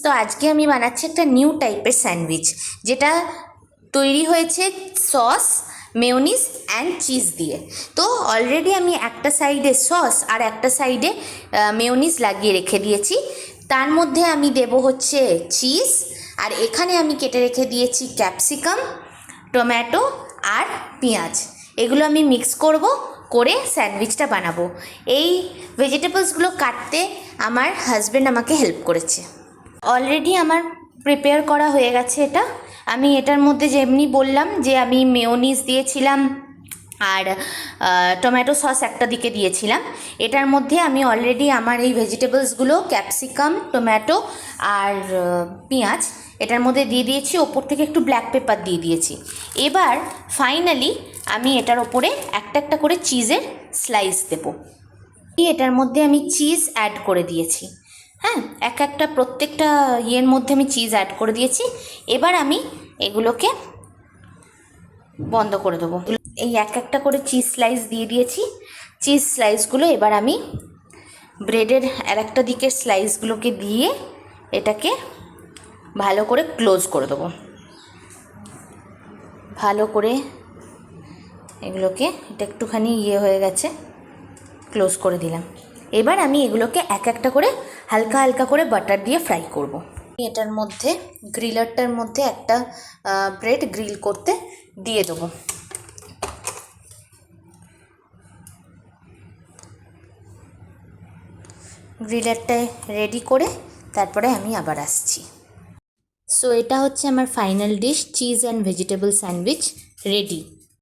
তো আজকে আমি বানাচ্ছি একটা নিউ টাইপের স্যান্ডউইচ, যেটা তৈরি হয়েছে সস, মেয়োনিজ অ্যান্ড চিজ দিয়ে। তো অলরেডি আমি একটা সাইডে সস আর একটা সাইডে মেয়োনিজ লাগিয়ে রেখে দিয়েছি। তার মধ্যে আমি দেব হচ্ছে চিজ, আর এখানে আমি কেটে রেখে দিয়েছি ক্যাপসিকাম, টমেটো আর পেঁয়াজ। এগুলো আমি মিক্স করে স্যান্ডউইচটা বানাবো। এই ভেজিটেবলসগুলো কাটতে আমার হাজব্যান্ড আমাকে হেল্প করেছে। অলরেডি আমার প্রিপেয়ার করা হয়ে গেছে এটা। আমি এটার মধ্যে যেমনি বললাম যে আমি মেয়োনিজ দিয়েছিলাম আর টমেটো সস একটা দিকে দিয়েছিলাম, এটার মধ্যে আমি অলরেডি আমার এই ভেজিটেবলসগুলো ক্যাপসিকাম, টমেটো আর পেঁয়াজ এটার মধ্যে দিয়ে দিয়েছি। ওপর থেকে একটু ব্ল্যাক পেপার দিয়ে দিয়েছি। এবার ফাইনালি আমি এটার ওপরে একটা একটা করে চিজের স্লাইস দেবো। এটার মধ্যে আমি চিজ অ্যাড করে দিয়েছি। হ্যাঁ, একটা প্রত্যেকটা ইয়ের মধ্যে আমি চিজ অ্যাড করে দিয়েছি। এবার আমি এগুলোকে বন্ধ করে দেবো। এই একটা করে চিজ স্লাইস দিয়ে দিয়েছি। চিজ স্লাইসগুলো এবার আমি ব্রেডের আর একটা দিকের স্লাইসগুলোকে দিয়ে এটাকে ভালো করে ক্লোজ করে দেবো। ভালো করে এগুলোকে, এটা একটুখানি হয়ে গেছে, ক্লোজ করে দিলাম। এবার আমি এগুলোকে একটা করে হালকা হালকা করে বাটার দিয়ে ফ্রাই করব। এটার মধ্যে গ্রিলারটার মধ্যে একটা ব্রেড গ্রিল করতে দিয়ে দেবো। গ্রিলারটায় রেডি করে তারপরে আমি আবার আসছি। সো এটা হচ্ছে আমার final dish, cheese and vegetable sandwich ready.